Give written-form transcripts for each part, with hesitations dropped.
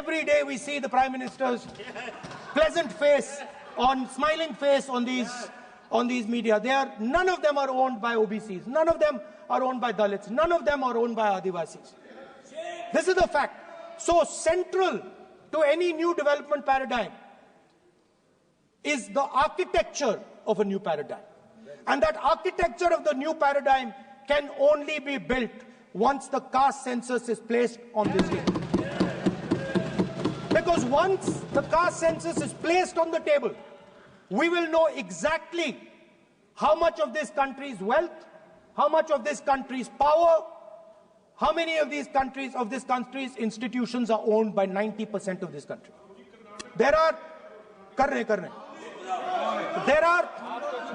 Every day we see the Prime Minister's pleasant face, smiling face on these media. None of them are owned by OBCs. None of them are owned by Dalits. None of them are owned by Adivasis. This is the fact. So central to any new development paradigm is the architecture of a new paradigm. And that architecture of the new paradigm can only be built once the caste census is placed on this table. Because once the caste census is placed on the table, we will know exactly how much of this country's wealth, how much of this country's power, how many of this country's institutions are owned by 90% of this country. There are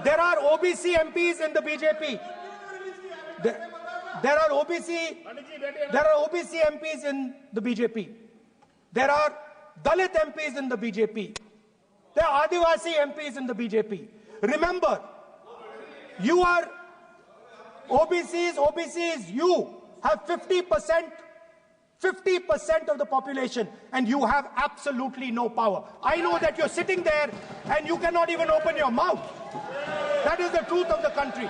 OBC MPs in the BJP. There are OBC MPs in the BJP. There are Dalit MPs in the BJP. There are Adivasi MPs in the BJP. Remember, you are OBCs, you have 50% of the population, and you have absolutely no power. I know that you're sitting there and you cannot even open your mouth. That is the truth of the country.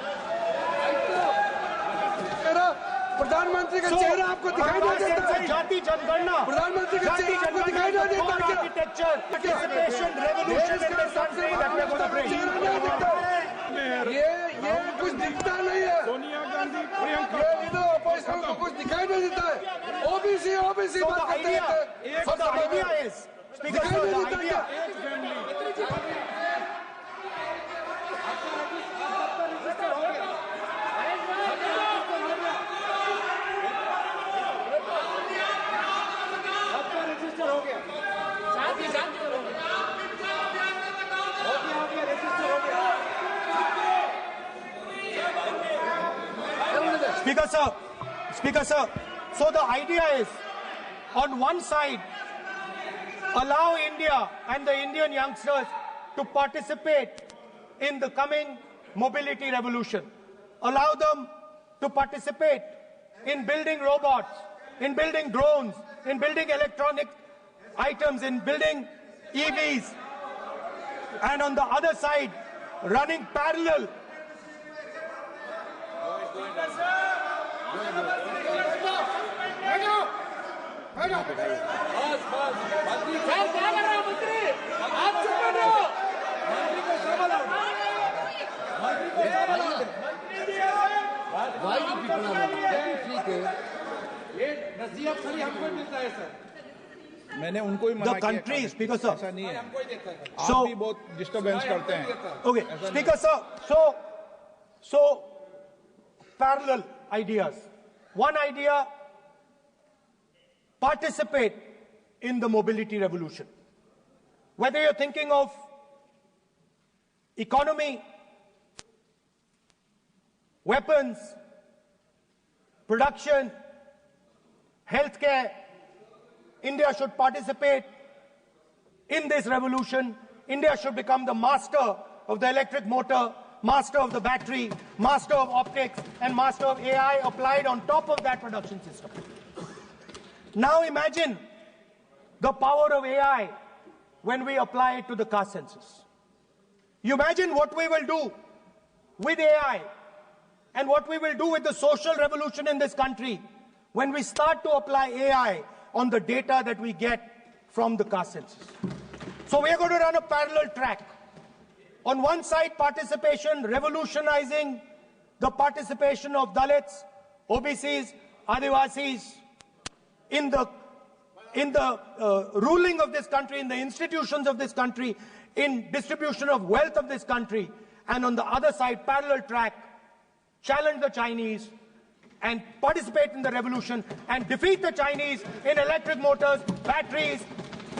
प्रधानमंत्री का चेहरा आपको दिखाई नहीं देता है। जाति जनगणना, प्रधानमंत्री का चेहरा आपको दिखाई नहीं देता क्या? Architecture, participation, revolution in this country that we are going to bring. ये कुछ दिखता नहीं है। सोनिया गांधी, प्रियंका, ये अपोजिशन को कुछ दिखाई नहीं देता है। ओबीसी बात करते हैं। So the idea is, Speaker sir, the idea. Speaker sir, so the idea is, on one side, allow India and the Indian youngsters to participate in the coming mobility revolution. Allow them to participate in building robots, in building drones, in building electronic items, in building EVs. And on the other side, running parallel मैंने उनको ही मना the country, Speaker sir. ऐसा नहीं है। So, आप भी बहुत disturbance करते हैं। Okay, Speaker sir. So parallel ideas. One idea: participate in the mobility revolution. Whether you're thinking of economy, weapons, production, healthcare, India should participate in this revolution. India should become the master of the electric motor, master of the battery, master of optics, and master of AI applied on top of that production system. Now imagine the power of AI when we apply it to the caste census. You imagine what we will do with AI and what we will do with the social revolution in this country when we start to apply AI on the data that we get from the caste census. So we are going to run a parallel track. On one side, participation, revolutionizing the participation of Dalits, OBCs, Adivasis in the ruling of this country, in the institutions of this country, in distribution of wealth of this country. And on the other side, parallel track, challenge the Chinese and participate in the revolution and defeat the Chinese in electric motors, batteries,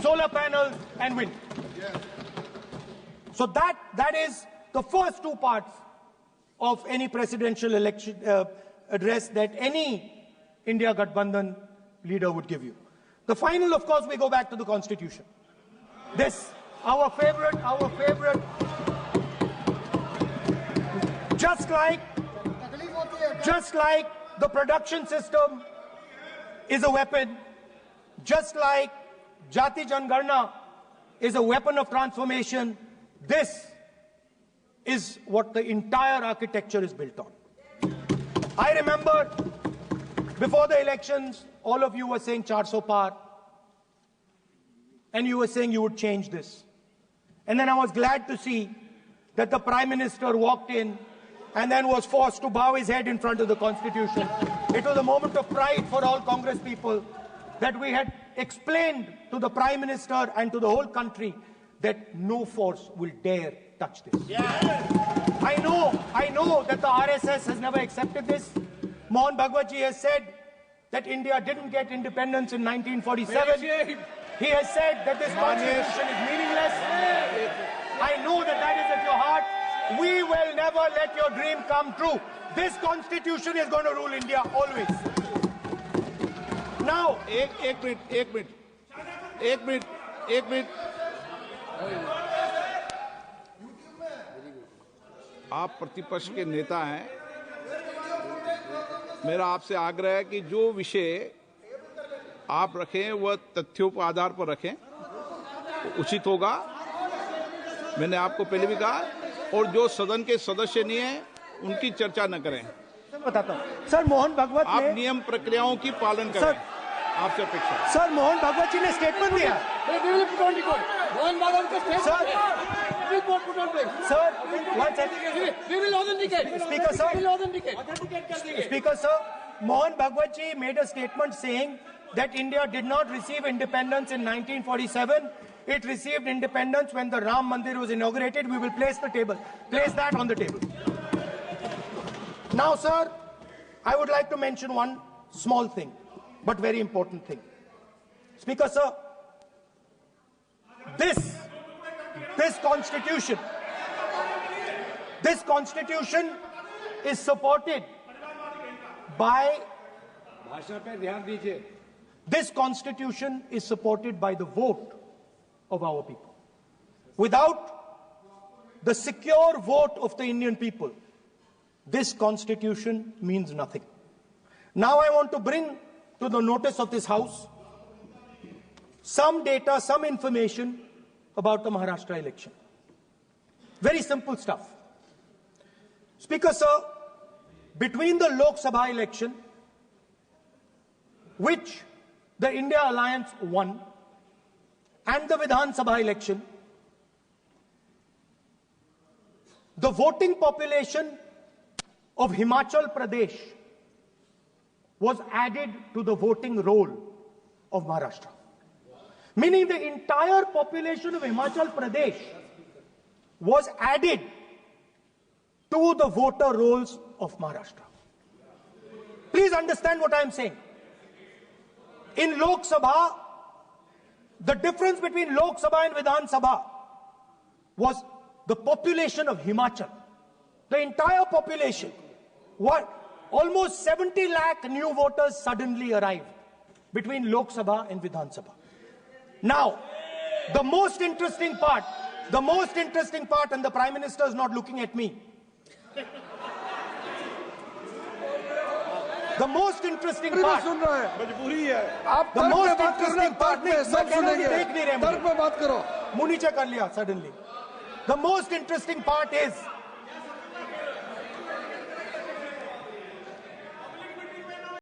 solar panels, and wind. Yes. So that is the first two parts of any presidential election address that any India Gathbandhan leader would give you. The final, of course, we go back to the Constitution. This, our favorite, just like the production system is a weapon, just like Jati Jangarna is a weapon of transformation. This is what the entire architecture is built on. I remember before the elections, all of you were saying 400 par, and you were saying you would change this. And then I was glad to see that the Prime Minister walked in and then was forced to bow his head in front of the Constitution. It was a moment of pride for all Congress people that we had explained to the Prime Minister and to the whole country that no force will dare touch this. I know that the RSS has never accepted this. Mohan Bhagwatji has said that India didn't get independence in 1947. He has said that this constitution is meaningless. I know that that is at your heart. We will never let your dream come true. This constitution is going to rule India always. Now, एक minute आप प्रतिपक्ष के नेता हैं। मेरा आपसे आग्रह है कि जो विषय आप रखें वह तथ्यों पर आधार पर रखें, उचित होगा। मैंने आपको पहले भी कहा, और जो सदन के सदस्य नहीं हैं उनकी चर्चा न करें। बताता हूं सर, मोहन भागवत आप नियम प्रक्रियाओं की पालन करें, आपसे अपेक्षा। सर, मोहन भागवत जी ने स्टेटमेंट दिया। मोहन भागवत का statement Sir, one second. We will authenticate. Speaker, sir. We will authenticate. Speaker, sir, Mohan Bhagwat ji made a statement saying that India did not receive independence in 1947. It received independence when the Ram Mandir was inaugurated. We will place that on the table. Now, sir, I would like to mention one small thing, but very important thing. Speaker, sir, this constitution is supported by this constitution is supported by the vote of our people. Without the secure vote of the Indian people, this constitution means nothing. Now I want to bring to the notice of this House some data, some information about the Maharashtra election. Very simple stuff. Speaker, sir, between the Lok Sabha election, which the India Alliance won, and the Vidhan Sabha election, the voting population of Himachal Pradesh was added to the voting roll of Maharashtra. Meaning the entire population of Himachal Pradesh was added to the voter rolls of Maharashtra. Please understand what I am saying. In Lok Sabha, the difference between Lok Sabha and Vidhan Sabha was the population of Himachal. The entire population. Almost 70 lakh new voters suddenly arrived between Lok Sabha and Vidhan Sabha. Now, the most interesting part, and the Prime Minister is not looking at me. The most interesting part, suddenly. The most interesting part is